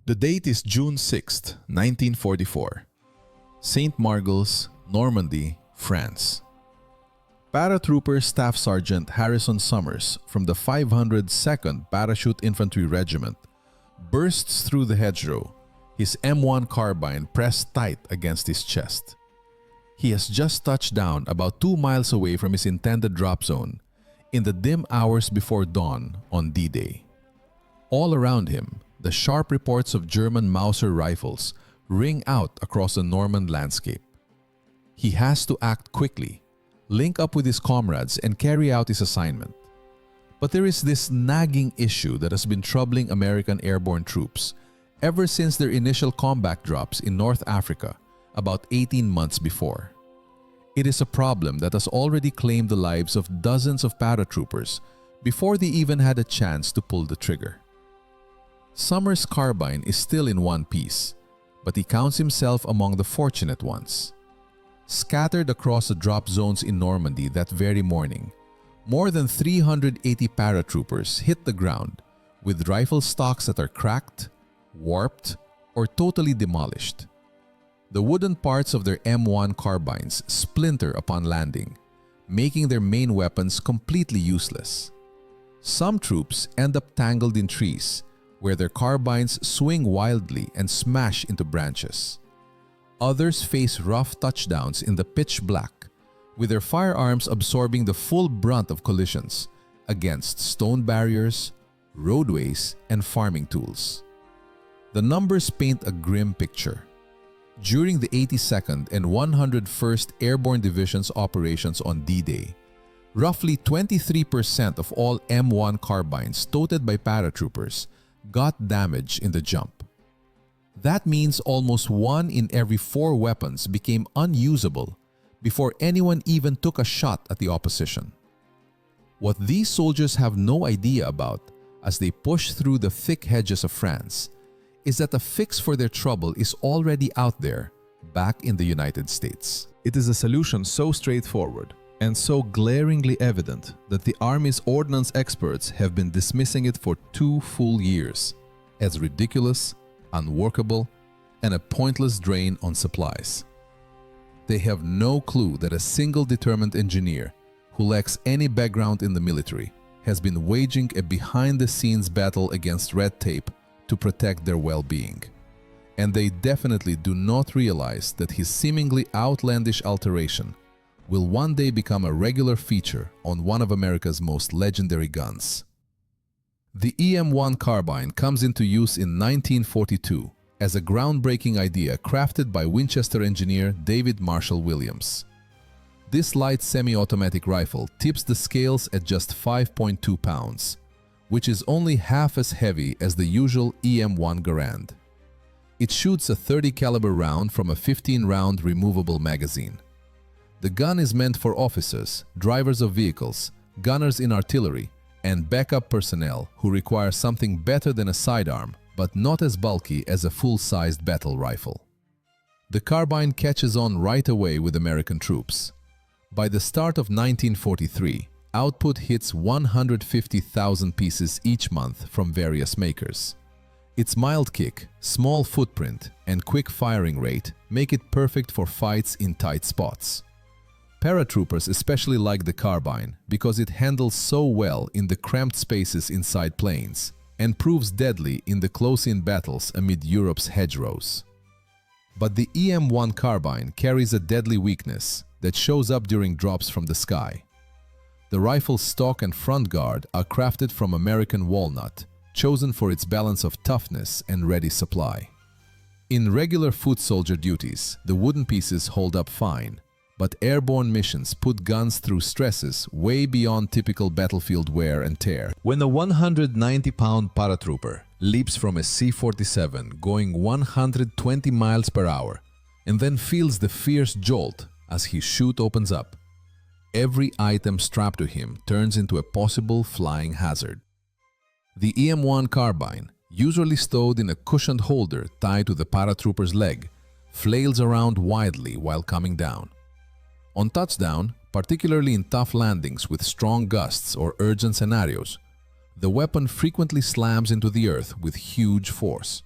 The date is June 6, 1944. St. Margaux, Normandy, France. Paratrooper Staff Sergeant Harrison Summers from the 502nd Parachute Infantry Regiment bursts through the hedgerow, his M1 carbine pressed tight against his chest. He has just touched down about 2 miles away from his intended drop zone in the dim hours before dawn on D-Day. All around him, the sharp reports of German Mauser rifles ring out across the Norman landscape. He has to act quickly, link up with his comrades, and carry out his assignment. But there is this nagging issue that has been troubling American airborne troops ever since their initial combat drops in North Africa about 18 months before. It is a problem that has already claimed the lives of dozens of paratroopers before they even had a chance to pull the trigger. Summers' carbine is still in one piece, but he counts himself among the fortunate ones. Scattered across the drop zones in Normandy that very morning, more than 380 paratroopers hit the ground with rifle stocks that are cracked, warped, or totally demolished. The wooden parts of their M1 carbines splinter upon landing, making their main weapons completely useless. Some troops end up tangled in trees, where their carbines swing wildly and smash into branches. Others face rough touchdowns in the pitch black, with their firearms absorbing the full brunt of collisions against stone barriers, roadways, and farming tools. The numbers paint a grim picture. During the 82nd and 101st Airborne Division's operations on D-Day, roughly 23% of all M1 carbines toted by paratroopers got damage in the jump. That means almost 1 in every 4 weapons became unusable before anyone even took a shot at the opposition. What these soldiers have no idea about as they push through the thick hedges of France is that a fix for their trouble is already out there, back in the United States. It is a solution so straightforward and so glaringly evident that the Army's ordnance experts have been dismissing it for 2 full years as ridiculous, unworkable, and a pointless drain on supplies. They have no clue that a single determined engineer who lacks any background in the military has been waging a behind-the-scenes battle against red tape to protect their well-being. And they definitely do not realize that his seemingly outlandish alteration will one day become a regular feature on one of America's most legendary guns. The EM-1 carbine comes into use in 1942 as a groundbreaking idea crafted by Winchester engineer David Marshall Williams. This light semi-automatic rifle tips the scales at just 5.2 pounds, which is only half as heavy as the usual EM-1 Garand. It shoots a 30 caliber round from a 15-round removable magazine. The gun is meant for officers, drivers of vehicles, gunners in artillery, and backup personnel who require something better than a sidearm, but not as bulky as a full-sized battle rifle. The carbine catches on right away with American troops. By the start of 1943, output hits 150,000 pieces each month from various makers. Its mild kick, small footprint, and quick firing rate make it perfect for fights in tight spots. Paratroopers especially like the carbine because it handles so well in the cramped spaces inside planes and proves deadly in the close-in battles amid Europe's hedgerows. But the EM-1 carbine carries a deadly weakness that shows up during drops from the sky. The rifle's stock and front guard are crafted from American walnut, chosen for its balance of toughness and ready supply. In regular foot soldier duties, the wooden pieces hold up fine, but airborne missions put guns through stresses way beyond typical battlefield wear and tear. When a 190-pound paratrooper leaps from a C-47 going 120 miles per hour and then feels the fierce jolt as his chute opens up, every item strapped to him turns into a possible flying hazard. The EM-1 carbine, usually stowed in a cushioned holder tied to the paratrooper's leg, flails around wildly while coming down. On touchdown, particularly in tough landings with strong gusts or urgent scenarios, the weapon frequently slams into the earth with huge force.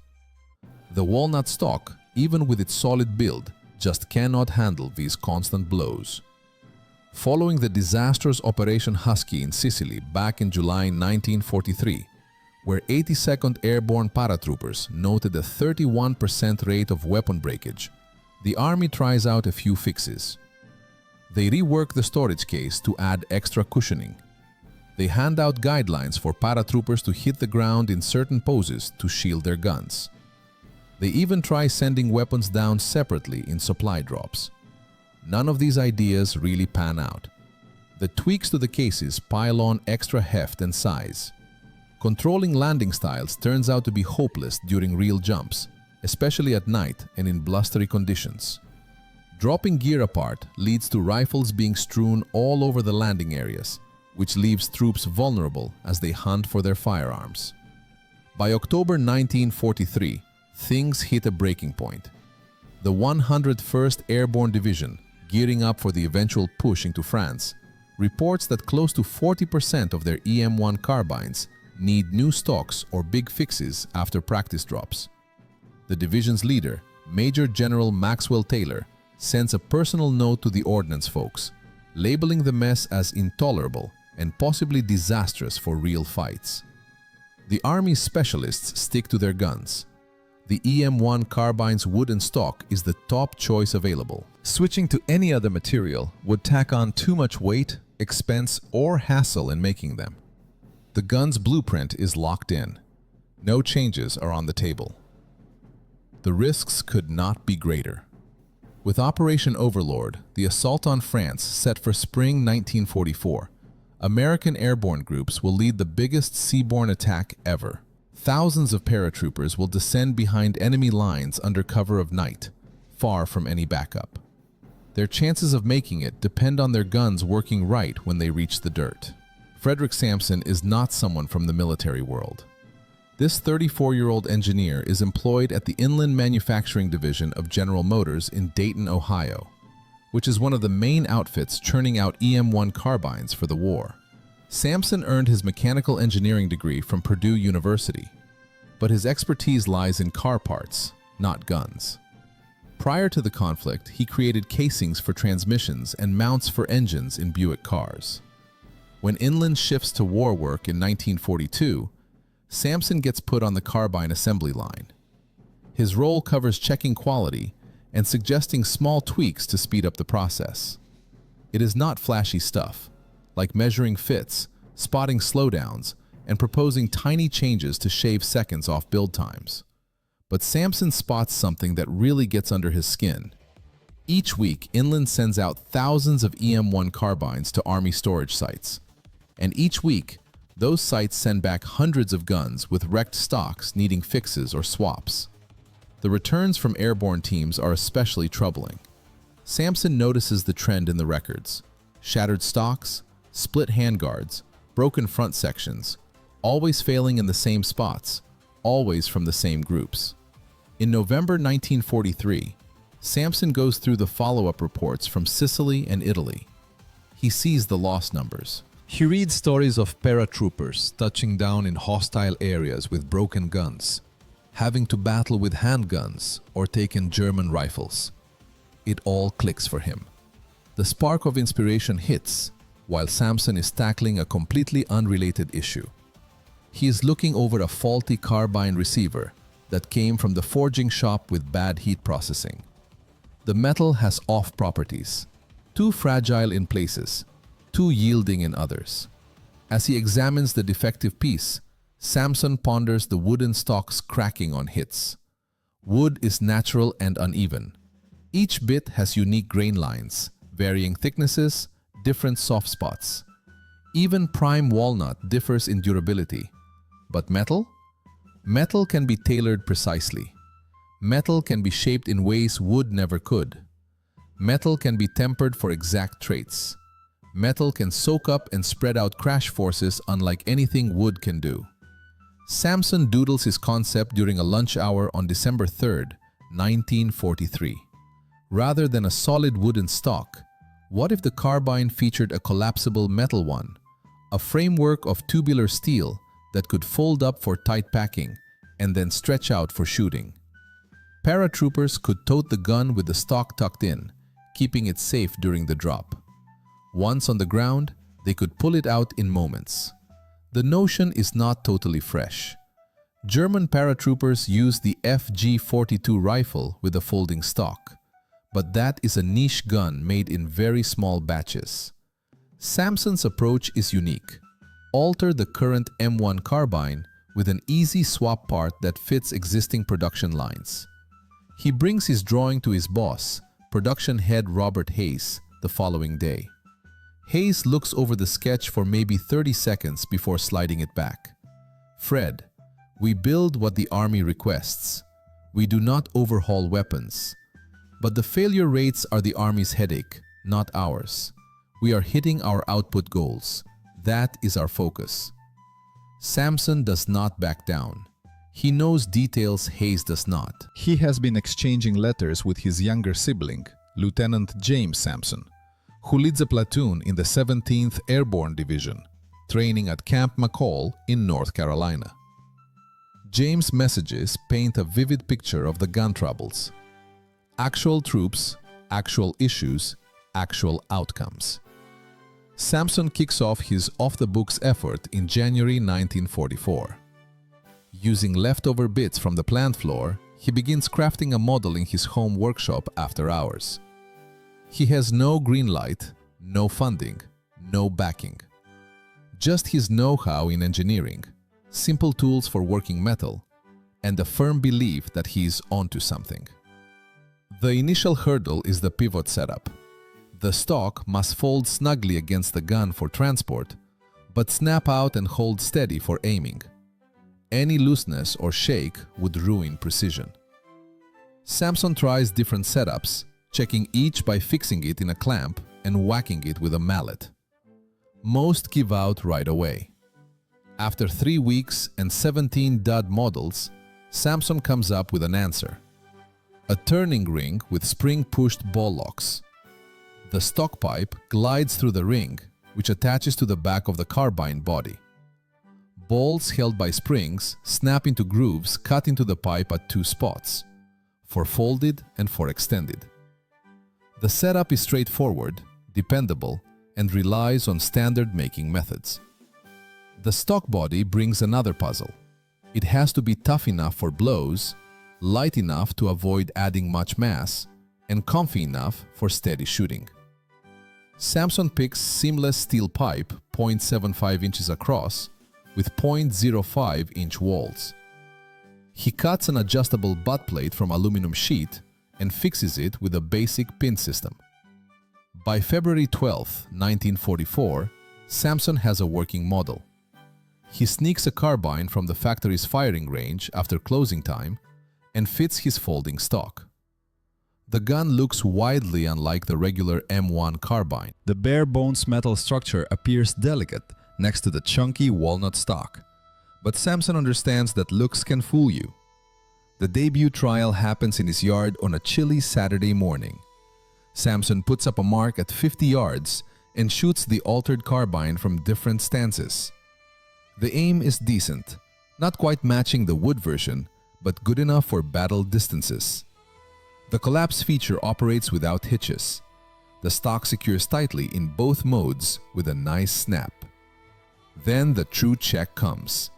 The walnut stock, even with its solid build, just cannot handle these constant blows. Following the disastrous Operation Husky in Sicily back in July 1943, where 82nd Airborne paratroopers noted a 31% rate of weapon breakage, the Army tries out a few fixes. They rework the storage case to add extra cushioning. They hand out guidelines for paratroopers to hit the ground in certain poses to shield their guns. They even try sending weapons down separately in supply drops. None of these ideas really pan out. The tweaks to the cases pile on extra heft and size. Controlling landing styles turns out to be hopeless during real jumps, especially at night and in blustery conditions. Dropping gear apart leads to rifles being strewn all over the landing areas, which leaves troops vulnerable as they hunt for their firearms. By October 1943, things hit a breaking point. The 101st Airborne Division, gearing up for the eventual push into France, reports that close to 40% of their EM-1 carbines need new stocks or big fixes after practice drops. The division's leader, Major General Maxwell Taylor, sends a personal note to the ordnance folks, labeling the mess as intolerable and possibly disastrous for real fights. The Army's specialists stick to their guns. The EM-1 carbine's wooden stock is the top choice available. Switching to any other material would tack on too much weight, expense, or hassle in making them. The gun's blueprint is locked in. No changes are on the table. The risks could not be greater. With Operation Overlord, the assault on France set for spring 1944, American airborne groups will lead the biggest seaborne attack ever. Thousands of paratroopers will descend behind enemy lines under cover of night, far from any backup. Their chances of making it depend on their guns working right when they reach the dirt. Frederick Sampson is not someone from the military world. This 34-year-old engineer is employed at the Inland Manufacturing Division of General Motors in Dayton, Ohio, which is one of the main outfits churning out EM-1 carbines for the war. Sampson earned his mechanical engineering degree from Purdue University, but his expertise lies in car parts, not guns. Prior to the conflict, he created casings for transmissions and mounts for engines in Buick cars. When Inland shifts to war work in 1942, Sampson gets put on the carbine assembly line. His role covers checking quality and suggesting small tweaks to speed up the process. It is not flashy stuff, like measuring fits, spotting slowdowns, and proposing tiny changes to shave seconds off build times. But Sampson spots something that really gets under his skin. Each week, Inland sends out thousands of EM-1 carbines to Army storage sites. And each week, those sites send back hundreds of guns with wrecked stocks needing fixes or swaps. The returns from airborne teams are especially troubling. Sampson notices the trend in the records: shattered stocks, split handguards, broken front sections, always failing in the same spots, always from the same groups. In November 1943, Sampson goes through the follow-up reports from Sicily and Italy. He sees the loss numbers. He reads stories of paratroopers touching down in hostile areas with broken guns, having to battle with handguns or take in German rifles. It all clicks for him. The spark of inspiration hits while Sampson is tackling a completely unrelated issue. He is looking over a faulty carbine receiver that came from the forging shop with bad heat processing. The metal has off properties, too fragile in places, too yielding in others. As he examines the defective piece, Sampson ponders the wooden stocks cracking on hits. Wood is natural and uneven. Each bit has unique grain lines, varying thicknesses, different soft spots. Even prime walnut differs in durability. But metal? Metal can be tailored precisely. Metal can be shaped in ways wood never could. Metal can be tempered for exact traits. Metal can soak up and spread out crash forces unlike anything wood can do. Sampson doodles his concept during a lunch hour on December 3rd, 1943. Rather than a solid wooden stock, what if the carbine featured a collapsible metal one, a framework of tubular steel that could fold up for tight packing and then stretch out for shooting? Paratroopers could tote the gun with the stock tucked in, keeping it safe during the drop. Once on the ground, they could pull it out in moments. The notion is not totally fresh. German paratroopers used the FG-42 rifle with a folding stock, but that is a niche gun made in very small batches. Samson's approach is unique. Alter the current M1 carbine with an easy swap part that fits existing production lines. He brings his drawing to his boss, production head Robert Hayes, the following day. Hayes looks over the sketch for maybe 30 seconds before sliding it back. "Fred, we build what the Army requests. We do not overhaul weapons. But the failure rates are the Army's headache, not ours. We are hitting our output goals. That is our focus." Samson does not back down. He knows details Hayes does not. He has been exchanging letters with his younger sibling, Lieutenant James Samson, who leads a platoon in the 17th Airborne Division, training at Camp McCall in North Carolina. James' messages paint a vivid picture of the gun troubles. Actual troops, actual issues, actual outcomes. Samson kicks off his off-the-books effort in January 1944. Using leftover bits from the plant floor, he begins crafting a model in his home workshop after hours. He has no green light, no funding, no backing. Just his know-how in engineering, simple tools for working metal, and a firm belief that he is onto something. The initial hurdle is the pivot setup. The stock must fold snugly against the gun for transport, but snap out and hold steady for aiming. Any looseness or shake would ruin precision. Samson tries different setups, checking each by fixing it in a clamp and whacking it with a mallet. Most give out right away. After 3 weeks and 17 dud models, Samson comes up with an answer. A turning ring with spring-pushed ball locks. The stock pipe glides through the ring, which attaches to the back of the carbine body. Balls held by springs snap into grooves cut into the pipe at 2 spots, for folded and for extended. The setup is straightforward, dependable, and relies on standard making methods. The stock body brings another puzzle. It has to be tough enough for blows, light enough to avoid adding much mass, and comfy enough for steady shooting. Samson picks seamless steel pipe 0.75 inches across with 0.05-inch walls. He cuts an adjustable butt plate from aluminum sheet and fixes it with a basic pin system. By February 12, 1944, Samson has a working model. He sneaks a carbine from the factory's firing range after closing time and fits his folding stock. The gun looks wildly unlike the regular M1 carbine. The bare-bones metal structure appears delicate next to the chunky walnut stock. But Samson understands that looks can fool you. The debut trial happens in his yard on a chilly Saturday morning. Samson puts up a mark at 50 yards and shoots the altered carbine from different stances. The aim is decent, not quite matching the wood version, but good enough for battle distances. The collapse feature operates without hitches. The stock secures tightly in both modes with a nice snap. Then the true check comes.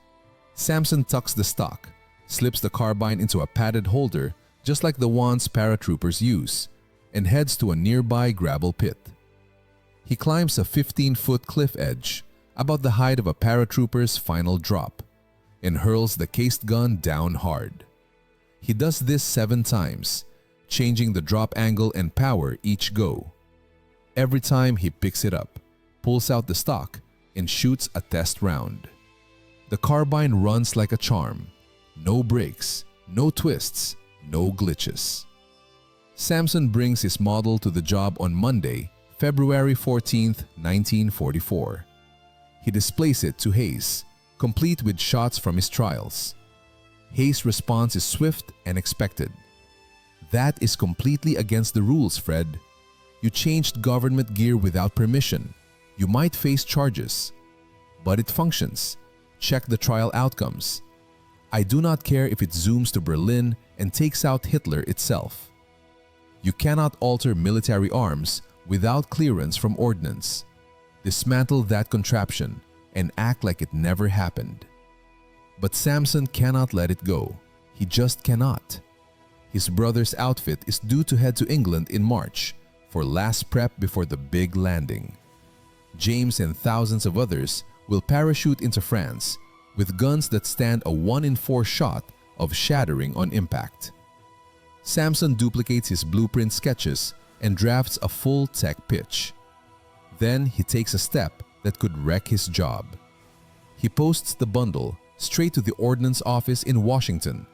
Samson tucks the stock, slips the carbine into a padded holder just like the ones paratroopers use, and heads to a nearby gravel pit. He climbs a 15-foot cliff edge, about the height of a paratrooper's final drop, and hurls the cased gun down hard. He does this 7 times, changing the drop angle and power each go. Every time he picks it up, pulls out the stock, and shoots a test round. The carbine runs like a charm. No breaks, no twists, no glitches. Samson brings his model to the job on Monday, February 14, 1944. He displays it to Hayes, complete with shots from his trials. Hayes' response is swift and expected. "That is completely against the rules, Fred. You changed government gear without permission. You might face charges. But it functions. Check the trial outcomes. I do not care if it zooms to Berlin, and takes out Hitler itself. You cannot alter military arms without clearance from ordnance. Dismantle that contraption and act like it never happened. But Samson cannot let it go. He just cannot. His brother's outfit is due to head to England in March for last prep before the big landing. James and thousands of others will parachute into France with guns that stand a 1 in 4 shot of shattering on impact. Samson duplicates his blueprint sketches and drafts a full tech pitch. Then he takes a step that could wreck his job. He posts the bundle straight to the Ordnance Office in Washington,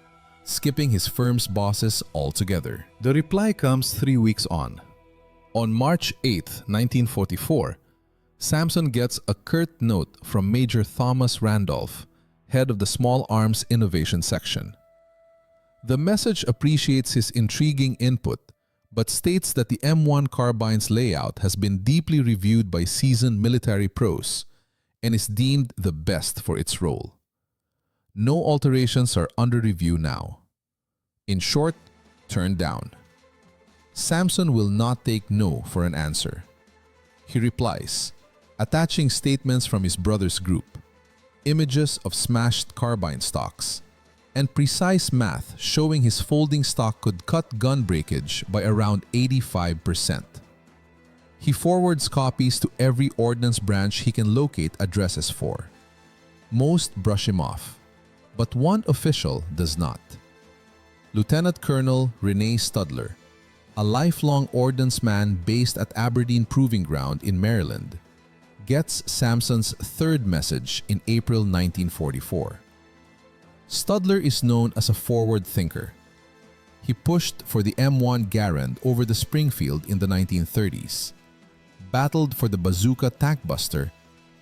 skipping his firm's bosses altogether. The reply comes 3 weeks on. On March 8, 1944, Samson gets a curt note from Major Thomas Randolph, head of the Small Arms Innovation Section. The message appreciates his intriguing input, but states that the M1 carbine's layout has been deeply reviewed by seasoned military pros and is deemed the best for its role. No alterations are under review now. In short, turned down. Samson will not take no for an answer. He replies, attaching statements from his brother's group, images of smashed carbine stocks, and precise math showing his folding stock could cut gun breakage by around 85%. He forwards copies to every ordnance branch he can locate addresses for. Most brush him off, but one official does not. Lieutenant Colonel Rene Studler, a lifelong ordnance man based at Aberdeen Proving Ground in Maryland, gets Samson's third message in April 1944. Studler is known as a forward thinker. He pushed for the M1 Garand over the Springfield in the 1930s, battled for the Bazooka tank buster,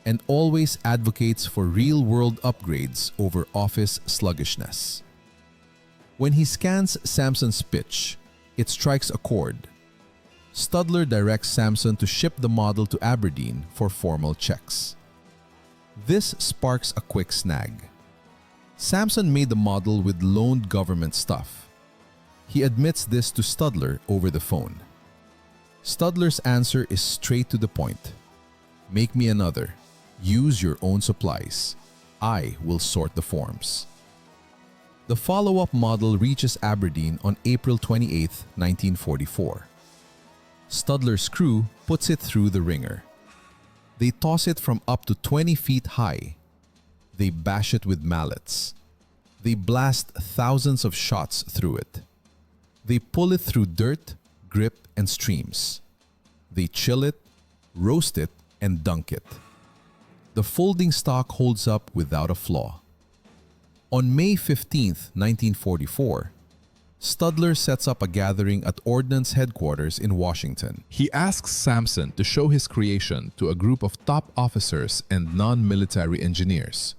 and always advocates for real-world upgrades over office sluggishness. When he scans Samson's pitch, it strikes a chord. Studler directs Samson to ship the model to Aberdeen for formal checks. This sparks a quick snag. Samson made the model with loaned government stuff. He admits this to Studler over the phone. Studler's answer is straight to the point. Make me another. Use your own supplies. I will sort the forms. The follow-up model reaches Aberdeen on April 28, 1944. Studler's crew puts it through the ringer. They toss it from up to 20 feet high. They bash it with mallets. They blast thousands of shots through it. They pull it through dirt, grip, and streams. They chill it, roast it, and dunk it. The folding stock holds up without a flaw. On May 15, 1944, Studler sets up a gathering at Ordnance Headquarters in Washington. He asks Samson to show his creation to a group of top officers and non-military engineers.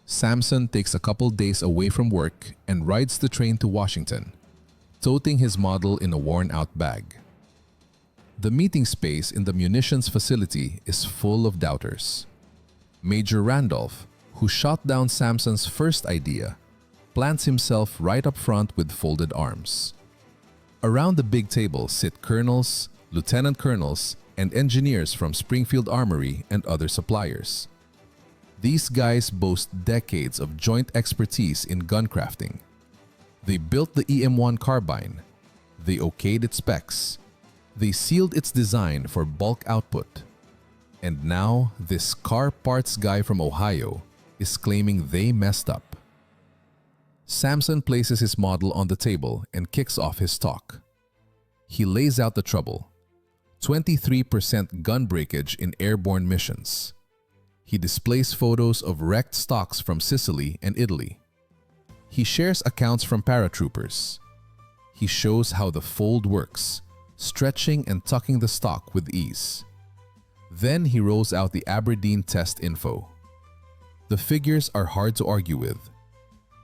Samson takes a couple days away from work and rides the train to Washington, toting his model in a worn-out bag. The meeting space in the munitions facility is full of doubters. Major Randolph, who shot down Samson's first idea, plants himself right up front with folded arms. Around the big table sit colonels, lieutenant colonels, and engineers from Springfield Armory and other suppliers. These guys boast decades of joint expertise in gun crafting. They built the EM1 carbine. They okayed its specs. They sealed its design for bulk output. And now this car parts guy from Ohio is claiming they messed up. Samson places his model on the table and kicks off his talk. He lays out the trouble: 23% gun breakage in airborne missions. He displays photos of wrecked stocks from Sicily and Italy. He shares accounts from paratroopers. He shows how the fold works, stretching and tucking the stock with ease. Then he rolls out the Aberdeen test info. The figures are hard to argue with.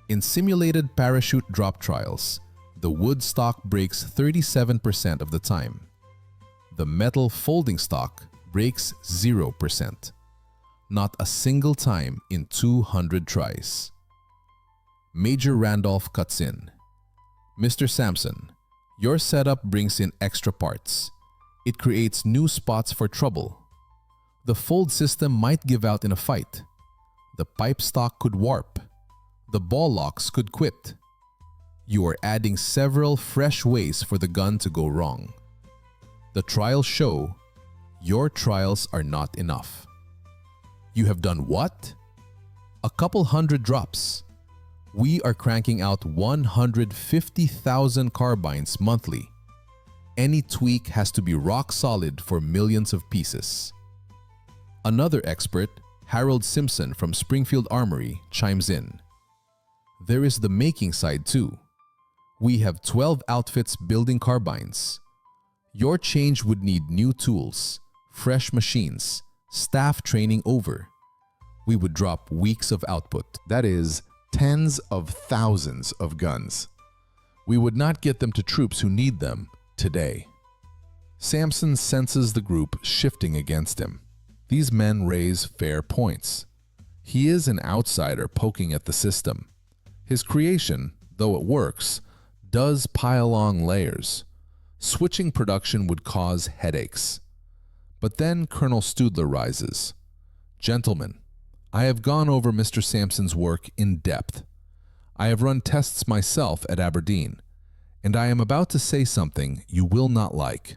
In simulated parachute drop trials, the wood stock breaks 37% of the time. The metal folding stock breaks 0%. Not a single time in 200 tries. Major Randolph cuts in. Mr. Sampson, your setup brings in extra parts. It creates new spots for trouble. The fold system might give out in a fight. The pipe stock could warp. The ball locks could quit. You are adding several fresh ways for the gun to go wrong. The trials show your trials are not enough. You have done what? A couple hundred drops. We are cranking out 150,000 carbines monthly. Any tweak has to be rock solid for millions of pieces. Another expert, Harold Simpson from Springfield Armory, chimes in. There is the making side too. We have 12 outfits building carbines. Your change would need new tools, fresh machines, staff training over. We would drop weeks of output. That is, tens of thousands of guns. We would not get them to troops who need them today. Sampson senses the group shifting against him. These men raise fair points. He is an outsider poking at the system. His creation, though it works, does pile on layers. Switching production would cause headaches. But then Colonel Studler rises. Gentlemen, I have gone over Mr. Sampson's work in depth. I have run tests myself at Aberdeen, and I am about to say something you will not like.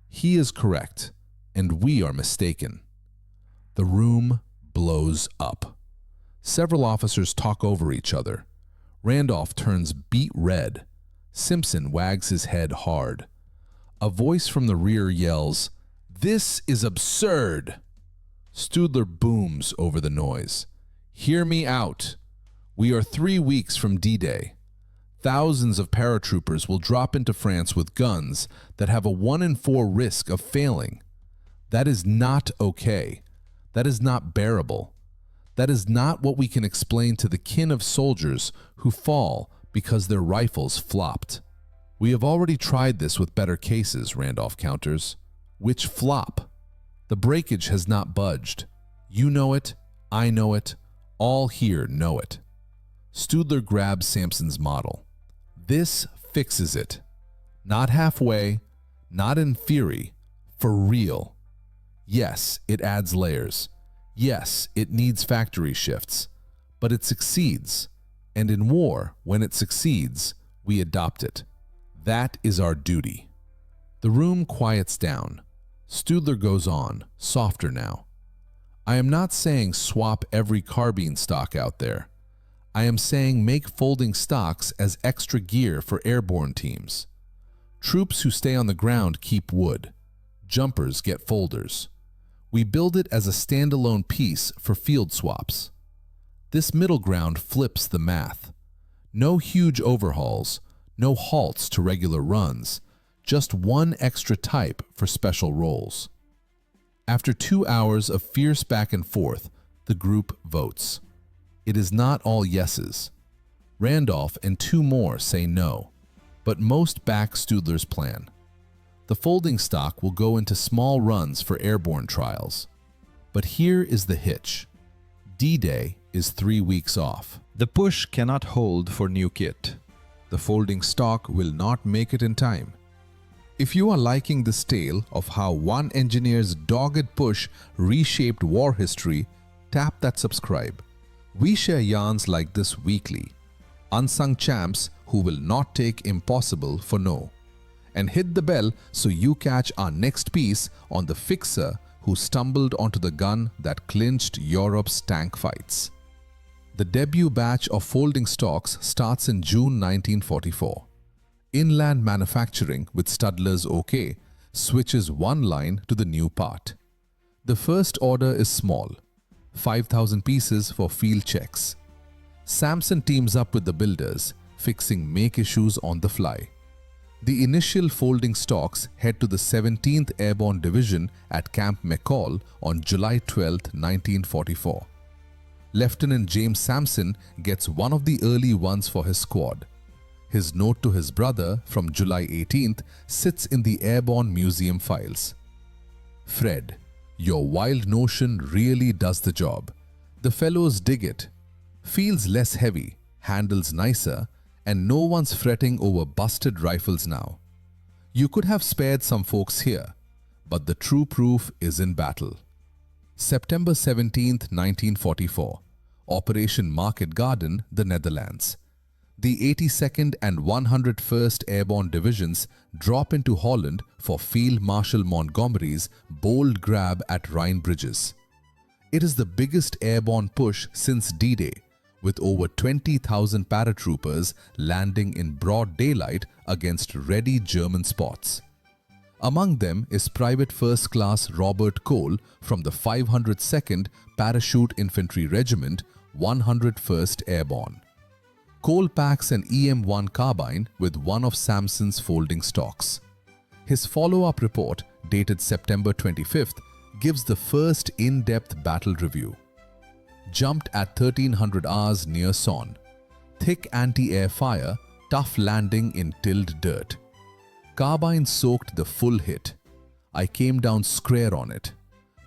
He is correct, and we are mistaken. The room blows up. Several officers talk over each other. Randolph turns beet red. Simpson wags his head hard. A voice from the rear yells, "This is absurd!" Studler booms over the noise. Hear me out. We are 3 weeks from D-Day. Thousands of paratroopers will drop into France with guns that have a 1 in 4 risk of failing. That is not okay. That is not bearable. That is not what we can explain to the kin of soldiers who fall because their rifles flopped. We have already tried this with better cases, Randolph counters, which flop. The breakage has not budged. You know it, I know it, all here know it. Studler grabs Sampson's model. This fixes it. Not halfway, not in theory, for real. Yes, it adds layers. Yes, it needs factory shifts. But it succeeds. And in war, when it succeeds, we adopt it. That is our duty. The room quiets down. Studler goes on, softer now. I am not saying swap every carbine stock out there. I am saying make folding stocks as extra gear for airborne teams. Troops who stay on the ground keep wood. Jumpers get folders. We build it as a standalone piece for field swaps. This middle ground flips the math. No huge overhauls, no halts to regular runs, just one extra type for special roles. After 2 hours of fierce back and forth, the group votes. It is not all yeses. Randolph and 2 more say no, but most back Studler's plan. The folding stock will go into small runs for airborne trials. But here is the hitch. D-Day is 3 weeks off. The push cannot hold for new kit. The folding stock will not make it in time. If you are liking this tale of how one engineer's dogged push reshaped war history, tap that subscribe. We share yarns like this weekly. Unsung champs who will not take impossible for no. And hit the bell so you catch our next piece on the fixer who stumbled onto the gun that clinched Europe's tank fights. The debut batch of folding stocks starts in June 1944. Inland Manufacturing with Studler's OK switches one line to the new part. The first order is small, 5,000 pieces for field checks. Sampson teams up with the builders, fixing make issues on the fly. The initial folding stocks head to the 17th Airborne Division at Camp McCall on July 12, 1944. Lieutenant James Sampson gets one of the early ones for his squad. His note to his brother from July 18th sits in the Airborne Museum files. Fred, your wild notion really does the job. The fellows dig it. Feels less heavy, handles nicer, and no one's fretting over busted rifles now. You could have spared some folks here, but the true proof is in battle. September 17, 1944. Operation Market Garden, the Netherlands. The 82nd and 101st Airborne Divisions drop into Holland for Field Marshal Montgomery's bold grab at Rhine bridges. It is the biggest airborne push since D-Day, with over 20,000 paratroopers landing in broad daylight against ready German spots. Among them is Private First Class Robert Cole from the 502nd Parachute Infantry Regiment, 101st Airborne. Cole packs an EM-1 carbine with one of Samson's folding stocks. His follow-up report, dated September 25th, gives the first in-depth battle review. Jumped at 1300 hours near Son. Thick anti-air fire, tough landing in tilled dirt. Carbine soaked the full hit. I came down square on it.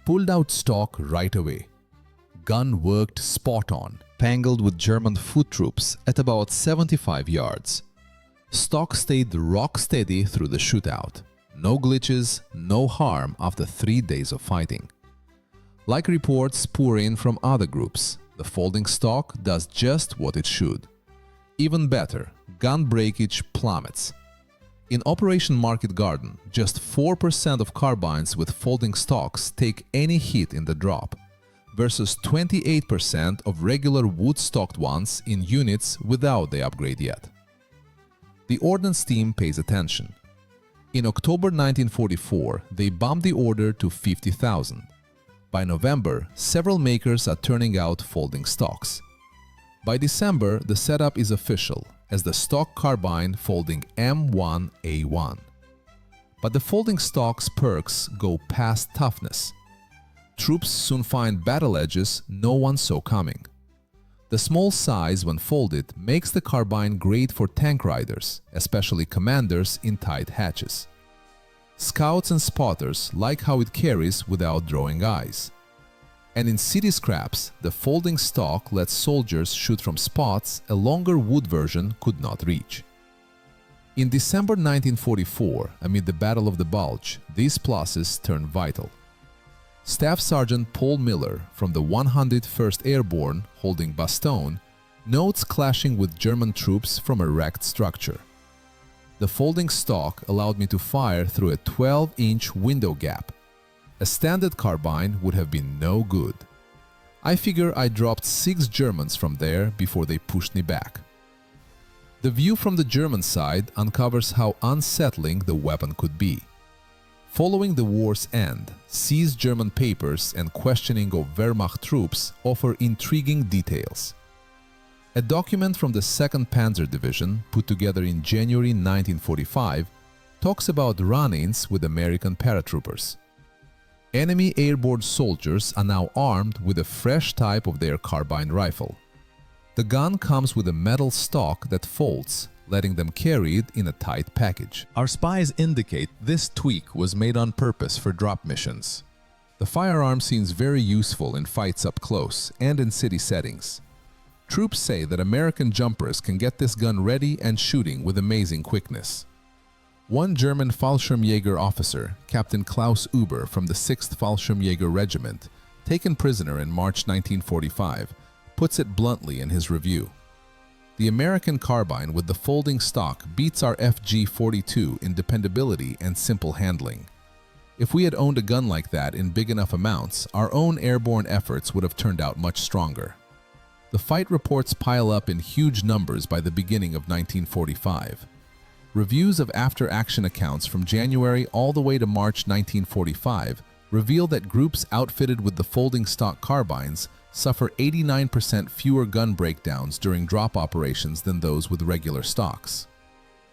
Pulled out stock right away. Gun worked spot on. Tangled with German foot troops at about 75 yards. Stock stayed rock steady through the shootout. No glitches, no harm after 3 days of fighting. Like reports pour in from other groups, the folding stock does just what it should. Even better, gun breakage plummets. In Operation Market Garden, just 4% of carbines with folding stocks take any hit in the drop, versus 28% of regular wood-stocked ones in units without the upgrade yet. The ordnance team pays attention. In October 1944, they bumped the order to 50,000. By November, several makers are turning out folding stocks. By December, the setup is official as the stock carbine folding M1A1. But the folding stock's perks go past toughness. Troops soon find battle edges no one saw coming. The small size when folded makes the carbine great for tank riders, especially commanders in tight hatches. Scouts and spotters like how it carries without drawing eyes. And in city scraps, the folding stock lets soldiers shoot from spots a longer wood version could not reach. In December 1944, amid the Battle of the Bulge, these pluses turn vital. Staff Sergeant Paul Miller from the 101st Airborne, holding Bastogne, notes clashing with German troops from a wrecked structure. The folding stock allowed me to fire through a 12-inch window gap. A standard carbine would have been no good. I figure I dropped 6 Germans from there before they pushed me back. The view from the German side uncovers how unsettling the weapon could be. Following the war's end, seized German papers and questioning of Wehrmacht troops offer intriguing details. A document from the 2nd Panzer Division, put together in January 1945, talks about run-ins with American paratroopers. Enemy airborne soldiers are now armed with a fresh type of their carbine rifle. The gun comes with a metal stock that folds, letting them carry it in a tight package. Our spies indicate this tweak was made on purpose for drop missions. The firearm seems very useful in fights up close and in city settings. Troops say that American jumpers can get this gun ready and shooting with amazing quickness. One German Fallschirmjäger officer, Captain Klaus Uber from the 6th Fallschirmjäger Regiment, taken prisoner in March 1945, puts it bluntly in his review. The American carbine with the folding stock beats our FG-42 in dependability and simple handling. If we had owned a gun like that in big enough amounts, our own airborne efforts would have turned out much stronger. The fight reports pile up in huge numbers by the beginning of 1945. Reviews of after-action accounts from January all the way to March 1945 reveal that groups outfitted with the folding stock carbines suffer 89% fewer gun breakdowns during drop operations than those with regular stocks.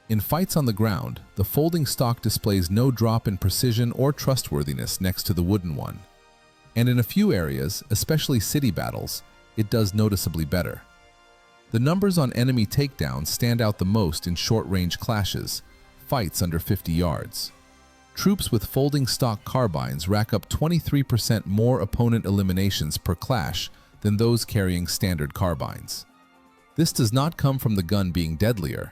In fights on the ground, the folding stock displays no drop in precision or trustworthiness next to the wooden one. And in a few areas, especially city battles, it does noticeably better. The numbers on enemy takedowns stand out the most in short-range clashes, fights under 50 yards. Troops with folding stock carbines rack up 23% more opponent eliminations per clash than those carrying standard carbines. This does not come from the gun being deadlier.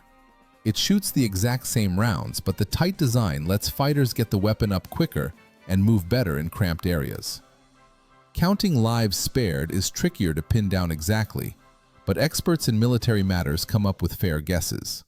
It shoots the exact same rounds, but the tight design lets fighters get the weapon up quicker and move better in cramped areas. Counting lives spared is trickier to pin down exactly, but experts in military matters come up with fair guesses.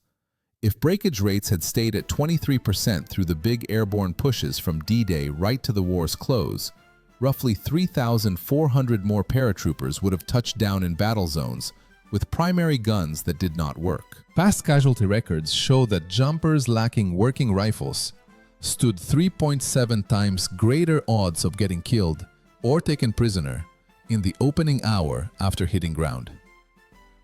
If breakage rates had stayed at 23% through the big airborne pushes from D-Day right to the war's close, roughly 3,400 more paratroopers would have touched down in battle zones with primary guns that did not work. Past casualty records show that jumpers lacking working rifles stood 3.7 times greater odds of getting killed or taken prisoner in the opening hour after hitting ground.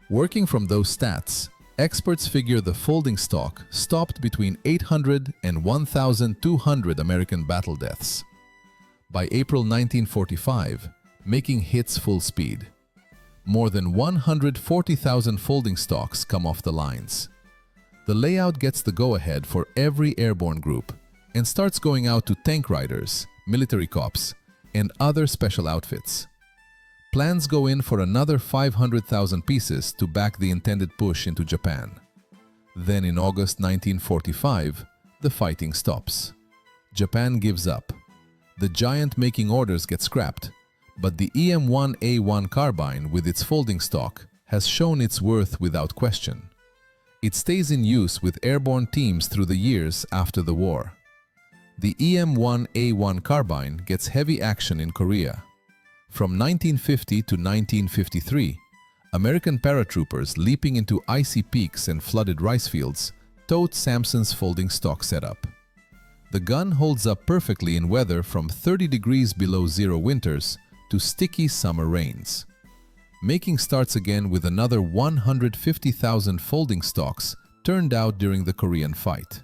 Working from those stats, experts figure the folding stock stopped between 800 and 1,200 American battle deaths by April 1945, making hits full speed. More than 140,000 folding stocks come off the lines. The layout gets the go-ahead for every airborne group and starts going out to tank riders, military cops, and other special outfits. Plans go in for another 500,000 pieces to back the intended push into Japan. Then in August 1945, the fighting stops. Japan gives up. The giant making orders get scrapped, but the EM-1A1 carbine with its folding stock has shown its worth without question. It stays in use with airborne teams through the years after the war. The EM-1A1 carbine gets heavy action in Korea. From 1950 to 1953, American paratroopers leaping into icy peaks and flooded rice fields towed Samson's folding stock setup. The gun holds up perfectly in weather from 30 degrees below zero winters to sticky summer rains. Making starts again with another 150,000 folding stocks turned out during the Korean fight.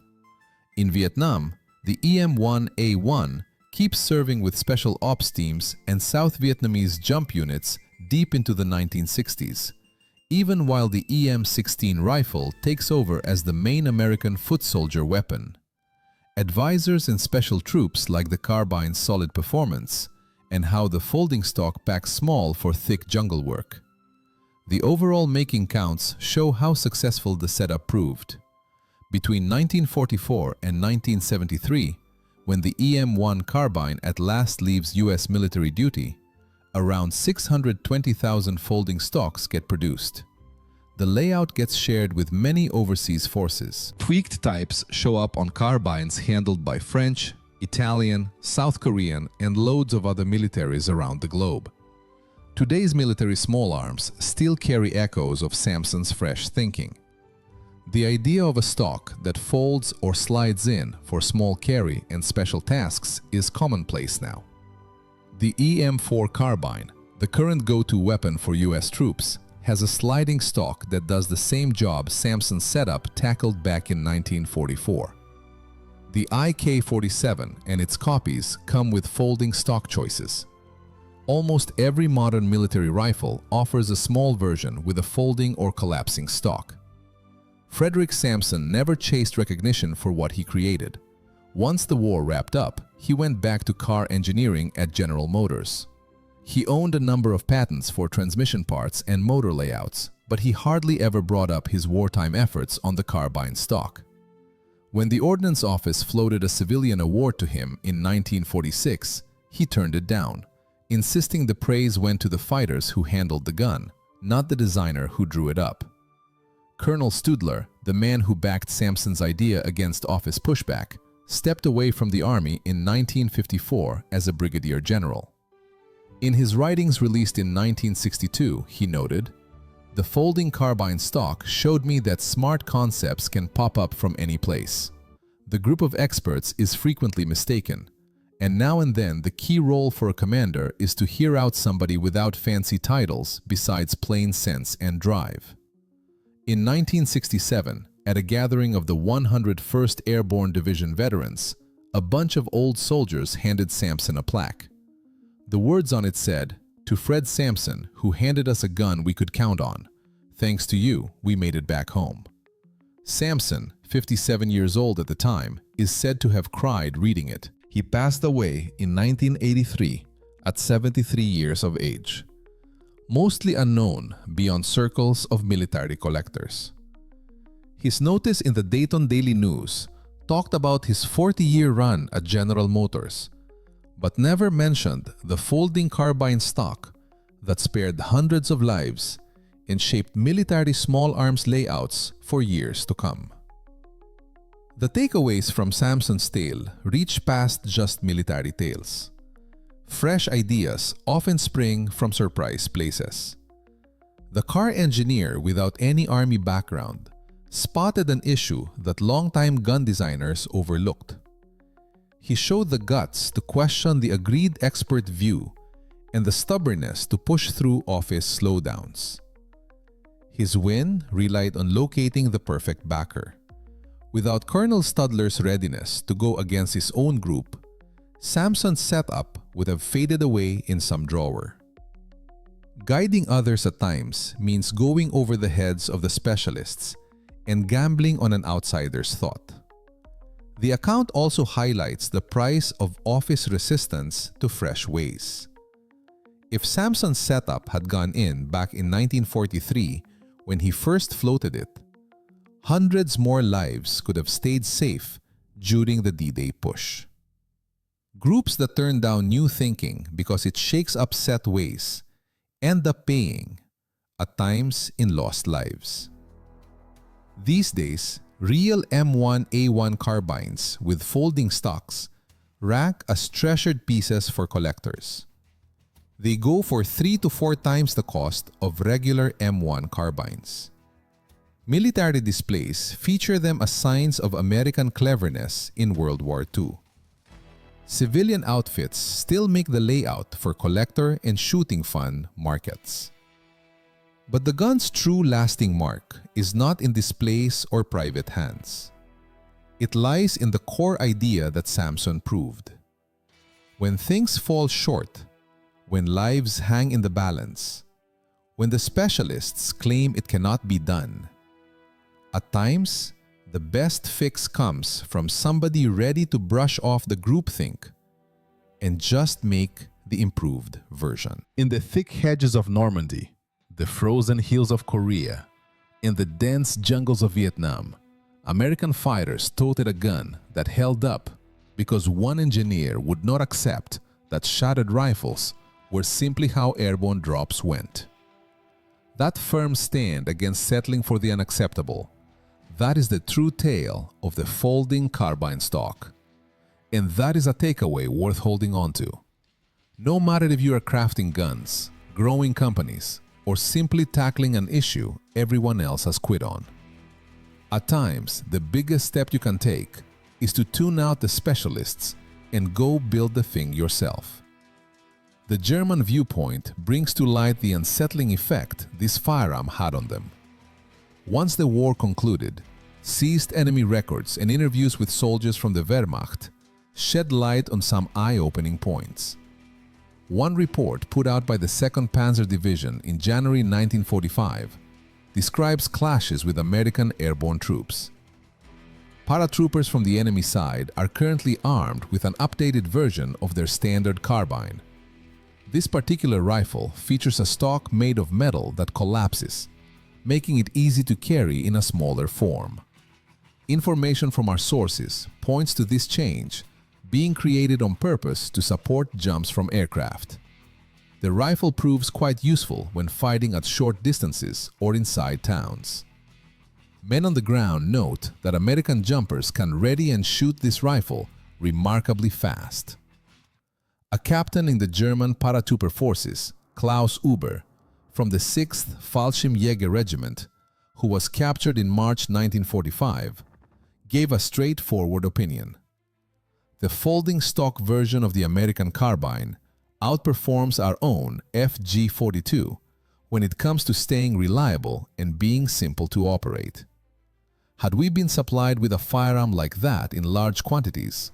In Vietnam, the EM-1A1 keeps serving with special ops teams and South Vietnamese jump units deep into the 1960s, even while the EM-16 rifle takes over as the main American foot soldier weapon. Advisors in special troops like the carbine's solid performance and how the folding stock packs small for thick jungle work. The overall making counts show how successful the setup proved. Between 1944 and 1973, when the EM-1 carbine at last leaves U.S. military duty, around 620,000 folding stocks get produced. The layout gets shared with many overseas forces. Tweaked types show up on carbines handled by French, Italian, South Korean, and loads of other militaries around the globe. Today's military small arms still carry echoes of Samson's fresh thinking. The idea of a stock that folds or slides in for small carry and special tasks is commonplace now. The EM-4 carbine, the current go-to weapon for US troops, has a sliding stock that does the same job Samson's setup tackled back in 1944. The IK-47 and its copies come with folding stock choices. Almost every modern military rifle offers a small version with a folding or collapsing stock. Frederick Samson never chased recognition for what he created. Once the war wrapped up, he went back to car engineering at General Motors. He owned a number of patents for transmission parts and motor layouts, but he hardly ever brought up his wartime efforts on the carbine stock. When the Ordnance Office floated a civilian award to him in 1946, he turned it down, insisting the praise went to the fighters who handled the gun, not the designer who drew it up. Colonel Studler, the man who backed Samson's idea against office pushback, stepped away from the Army in 1954 as a brigadier general. In his writings released in 1962, he noted, "The folding carbine stock showed me that smart concepts can pop up from any place. The group of experts is frequently mistaken, and now and then the key role for a commander is to hear out somebody without fancy titles besides plain sense and drive." In 1967, at a gathering of the 101st Airborne Division veterans, a bunch of old soldiers handed Samson a plaque. The words on it said, "To Fred Samson, who handed us a gun we could count on. Thanks to you, we made it back home." Samson, 57 years old at the time, is said to have cried reading it. He passed away in 1983 at 73 years of age. mostly unknown beyond circles of military collectors. His notice in the Dayton Daily News talked about his 40-year run at General Motors, but never mentioned the folding carbine stock that spared hundreds of lives and shaped military small arms layouts for years to come. The takeaways from Sampson's tale reach past just military tales. Fresh ideas often spring from surprise places. The car engineer without any army background spotted an issue that longtime gun designers overlooked. He showed the guts to question the agreed expert view and the stubbornness to push through office slowdowns. His win relied on locating the perfect backer. Without Colonel Studler's readiness to go against his own group, Sampson's setup would have faded away in some drawer. Guiding others at times means going over the heads of the specialists and gambling on an outsider's thought. The account also highlights the price of office resistance to fresh ways. If Sampson's setup had gone in back in 1943 when he first floated it, hundreds more lives could have stayed safe during the D-Day push. Groups that turn down new thinking because it shakes up set ways end up paying, at times in lost lives. These days, real M1A1 carbines with folding stocks rank as treasured pieces for collectors. They go for 3 to 4 times the cost of regular M1 carbines. Military displays feature them as signs of American cleverness in World War II. Civilian outfits still make the layout for collector and shooting fun markets. But the gun's true lasting mark is not in displays or private hands. It lies in the core idea that Sampson proved. When things fall short, when lives hang in the balance, when the specialists claim it cannot be done, at times, the best fix comes from somebody ready to brush off the groupthink and just make the improved version. In the thick hedges of Normandy, the frozen hills of Korea, and the dense jungles of Vietnam, American fighters toted a gun that held up because one engineer would not accept that shattered rifles were simply how airborne drops went. That firm stand against settling for the unacceptable, that is the true tale of the folding carbine stock. And that is a takeaway worth holding on to. No matter if you are crafting guns, growing companies, or simply tackling an issue everyone else has quit on. At times, the biggest step you can take is to tune out the specialists and go build the thing yourself. The German viewpoint brings to light the unsettling effect this firearm had on them. Once the war concluded, seized enemy records and interviews with soldiers from the Wehrmacht shed light on some eye-opening points. One report put out by the 2nd Panzer Division in January 1945 describes clashes with American airborne troops. Paratroopers from the enemy side are currently armed with an updated version of their standard carbine. This particular rifle features a stock made of metal that collapses, making it easy to carry in a smaller form. Information from our sources points to this change being created on purpose to support jumps from aircraft. The rifle proves quite useful when fighting at short distances or inside towns. Men on the ground note that American jumpers can ready and shoot this rifle remarkably fast. A captain in the German paratrooper forces, Klaus Huber, from the 6th Fallschirmjäger Regiment, who was captured in March 1945, gave a straightforward opinion. The folding stock version of the American carbine outperforms our own FG-42 when it comes to staying reliable and being simple to operate. Had we been supplied with a firearm like that in large quantities,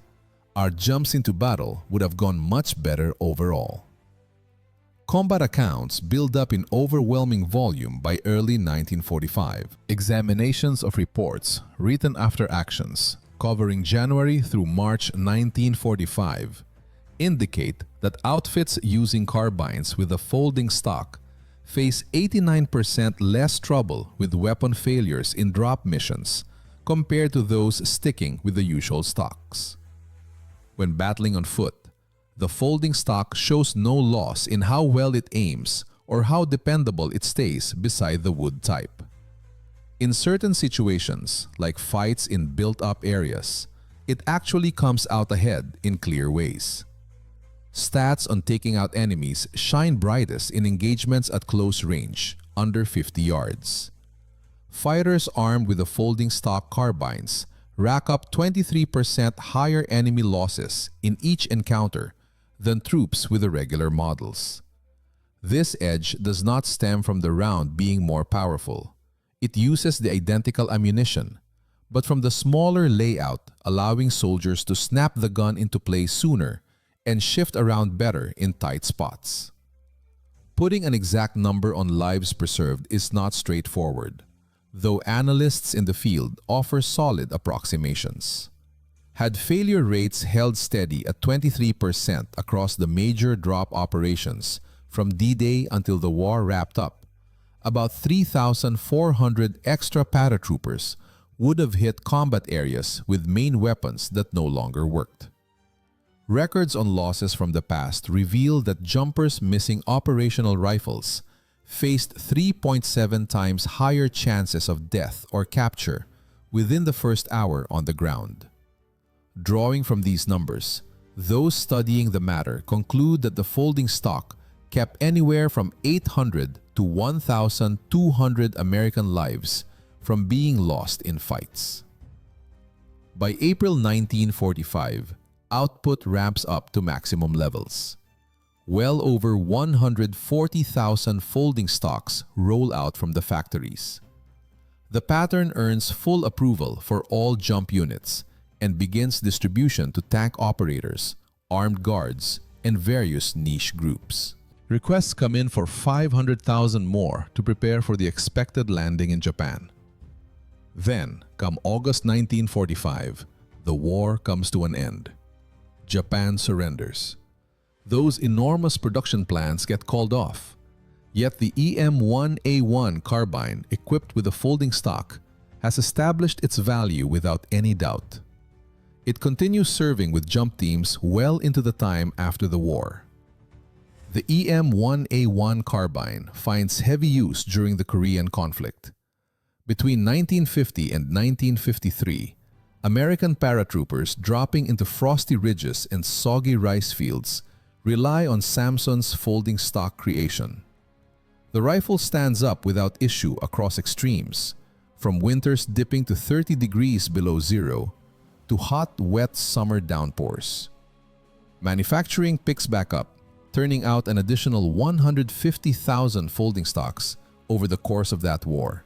our jumps into battle would have gone much better overall. Combat accounts build up in overwhelming volume by early 1945. Examinations of reports written after actions covering January through March 1945 indicate that outfits using carbines with a folding stock face 89% less trouble with weapon failures in drop missions compared to those sticking with the usual stocks. When battling on foot, the folding stock shows no loss in how well it aims or how dependable it stays beside the wood type. In certain situations, like fights in built-up areas, it actually comes out ahead in clear ways. Stats on taking out enemies shine brightest in engagements at close range, under 50 yards. Fighters armed with the folding stock carbines rack up 23% higher enemy losses in each encounter than troops with the regular models. This edge does not stem from the round being more powerful. It uses the identical ammunition, but from the smaller layout allowing soldiers to snap the gun into place sooner and shift around better in tight spots. Putting an exact number on lives preserved is not straightforward, though analysts in the field offer solid approximations. Had failure rates held steady at 23% across the major drop operations from D-Day until the war wrapped up, about 3,400 extra paratroopers would have hit combat areas with main weapons that no longer worked. Records on losses from the past reveal that jumpers missing operational rifles faced 3.7 times higher chances of death or capture within the first hour on the ground. Drawing from these numbers, those studying the matter conclude that the folding stock kept anywhere from 800 to 1,200 American lives from being lost in fights. By April 1945, output ramps up to maximum levels. Well over 140,000 folding stocks roll out from the factories. The pattern earns full approval for all jump units and begins distribution to tank operators, armed guards, and various niche groups. Requests come in for 500,000 more to prepare for the expected landing in Japan. Then, come August 1945, the war comes to an end. Japan surrenders. Those enormous production plans get called off. Yet the EM-1A1 carbine equipped with a folding stock has established its value without any doubt. It continues serving with jump teams well into the time after the war. The EM-1A1 carbine finds heavy use during the Korean conflict. Between 1950 and 1953, American paratroopers dropping into frosty ridges and soggy rice fields rely on Samson's folding stock creation. The rifle stands up without issue across extremes, from winters dipping to 30 degrees below zero to hot, wet summer downpours. Manufacturing picks back up, turning out an additional 150,000 folding stocks over the course of that war.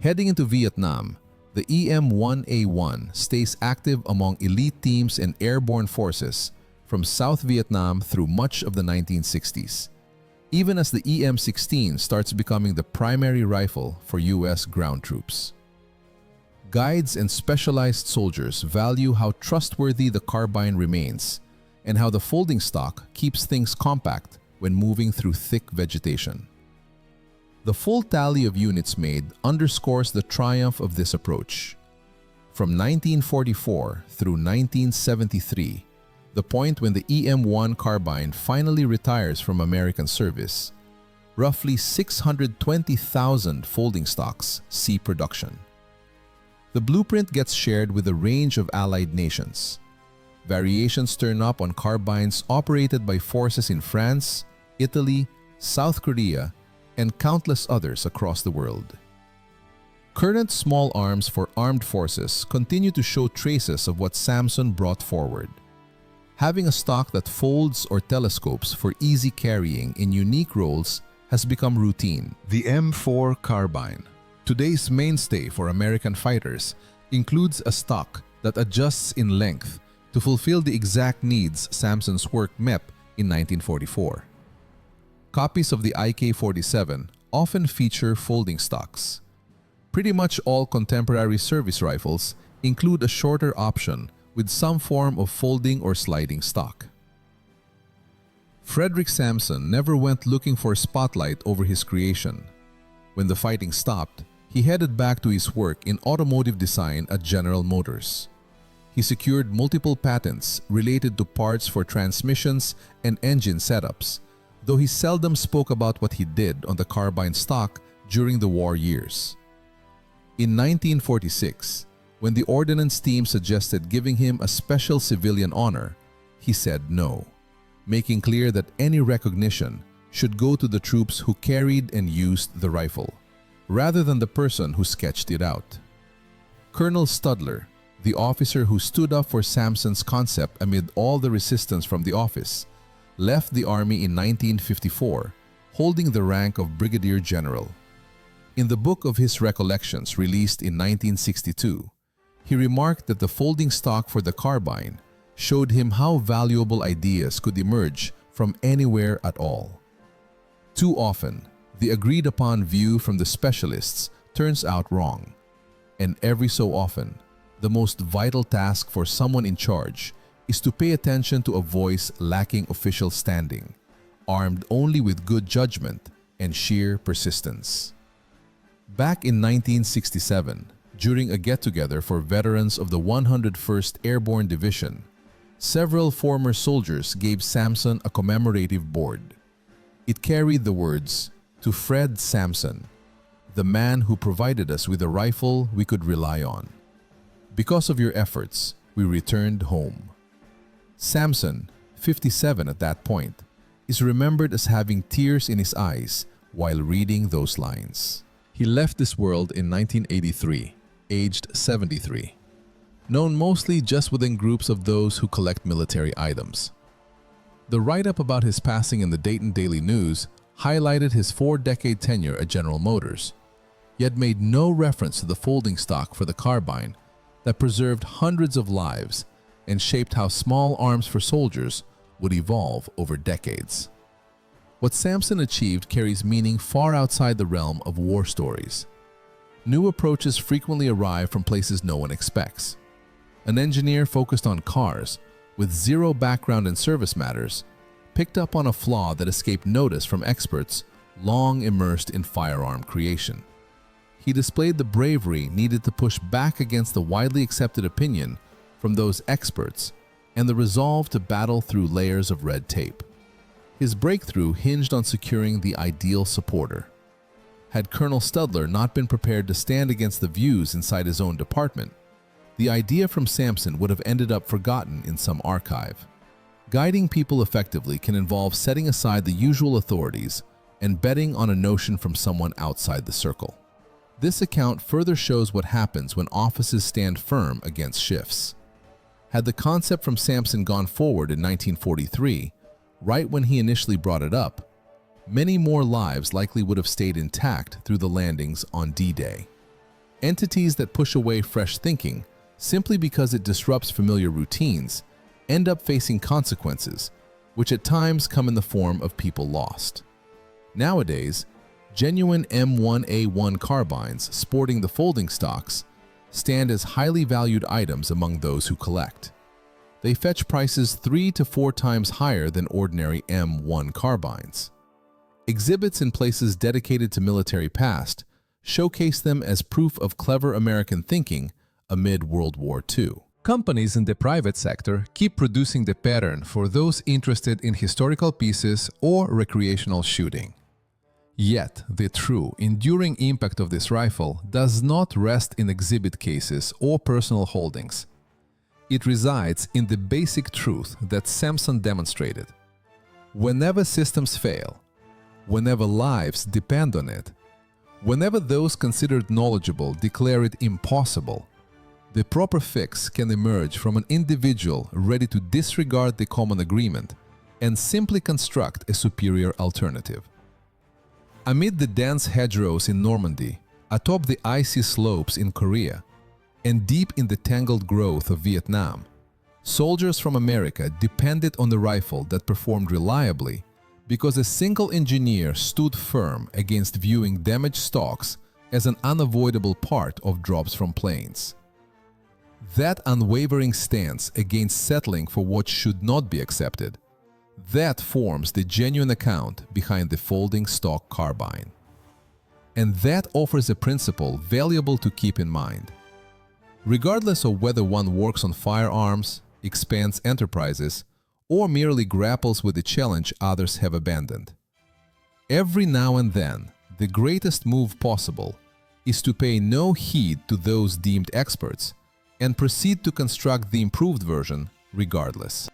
Heading into Vietnam, the EM-1A1 stays active among elite teams and airborne forces from South Vietnam through much of the 1960s, even as the EM-16 starts becoming the primary rifle for U.S. ground troops. Guides and specialized soldiers value how trustworthy the carbine remains and how the folding stock keeps things compact when moving through thick vegetation. The full tally of units made underscores the triumph of this approach. From 1944 through 1973, the point when the EM-1 carbine finally retires from American service, roughly 620,000 folding stocks see production. The blueprint gets shared with a range of allied nations. Variations turn up on carbines operated by forces in France, Italy, South Korea, and countless others across the world. Current small arms for armed forces continue to show traces of what Samson brought forward. Having a stock that folds or telescopes for easy carrying in unique roles has become routine. The M4 carbine, today's mainstay for American fighters, includes a stock that adjusts in length to fulfill the exact needs Samson's work met in 1944. Copies of the IK-47 often feature folding stocks. Pretty much all contemporary service rifles include a shorter option with some form of folding or sliding stock. Frederick Sampson never went looking for a spotlight over his creation. When the fighting stopped, he headed back to his work in automotive design at General Motors. He secured multiple patents related to parts for transmissions and engine setups, though he seldom spoke about what he did on the carbine stock during the war years. In 1946, when the ordnance team suggested giving him a special civilian honor, he said no, making clear that any recognition should go to the troops who carried and used the rifle, rather than the person who sketched it out. Colonel Studler, the officer who stood up for Sampson's concept amid all the resistance from the office, left the army in 1954, holding the rank of brigadier general. In the book of his recollections released in 1962, he remarked that the folding stock for the carbine showed him how valuable ideas could emerge from anywhere at all. Too often, the agreed-upon view from the specialists turns out wrong, and every so often, the most vital task for someone in charge is to pay attention to a voice lacking official standing, armed only with good judgment and sheer persistence. Back in 1967, during a get-together for veterans of the 101st Airborne Division, several former soldiers gave Sampson a commemorative board. It carried the words, "To Fred Sampson, the man who provided us with a rifle we could rely on. Because of your efforts, we returned home." Sampson, 57 at that point, is remembered as having tears in his eyes while reading those lines. He left this world in 1983, aged 73, known mostly just within groups of those who collect military items. The write-up about his passing in the Dayton Daily News highlighted his 4-decade tenure at General Motors, yet made no reference to the folding stock for the carbine that preserved hundreds of lives and shaped how small arms for soldiers would evolve over decades. What Sampson achieved carries meaning far outside the realm of war stories. New approaches frequently arrive from places no one expects. An engineer focused on cars, with zero background in service matters, picked up on a flaw that escaped notice from experts long immersed in firearm creation. He displayed the bravery needed to push back against the widely accepted opinion from those experts and the resolve to battle through layers of red tape. His breakthrough hinged on securing the ideal supporter. Had Colonel Studler not been prepared to stand against the views inside his own department, the idea from Sampson would have ended up forgotten in some archive. Guiding people effectively can involve setting aside the usual authorities and betting on a notion from someone outside the circle. This account further shows what happens when offices stand firm against shifts. Had the concept from Sampson gone forward in 1943, right when he initially brought it up, many more lives likely would have stayed intact through the landings on D-Day. Entities that push away fresh thinking simply because it disrupts familiar routines end up facing consequences, which at times come in the form of people lost. Nowadays, genuine M1A1 carbines sporting the folding stocks stand as highly valued items among those who collect. They fetch prices 3 to 4 times higher than ordinary M1 carbines. Exhibits in places dedicated to military past showcase them as proof of clever American thinking amid World War II. Companies in the private sector keep producing the pattern for those interested in historical pieces or recreational shooting. Yet, the true, enduring impact of this rifle does not rest in exhibit cases or personal holdings. It resides in the basic truth that Sampson demonstrated. Whenever systems fail, whenever lives depend on it, whenever those considered knowledgeable declare it impossible, the proper fix can emerge from an individual ready to disregard the common agreement and simply construct a superior alternative. Amid the dense hedgerows in Normandy, atop the icy slopes in Korea, and deep in the tangled growth of Vietnam, soldiers from America depended on the rifle that performed reliably because a single engineer stood firm against viewing damaged stocks as an unavoidable part of drops from planes. That unwavering stance against settling for what should not be accepted, That forms the genuine account behind the folding stock carbine. And that offers a principle valuable to keep in mind. Regardless of whether one works on firearms, expands enterprises, or merely grapples with the challenge others have abandoned, every now and then, the greatest move possible is to pay no heed to those deemed experts and proceed to construct the improved version regardless.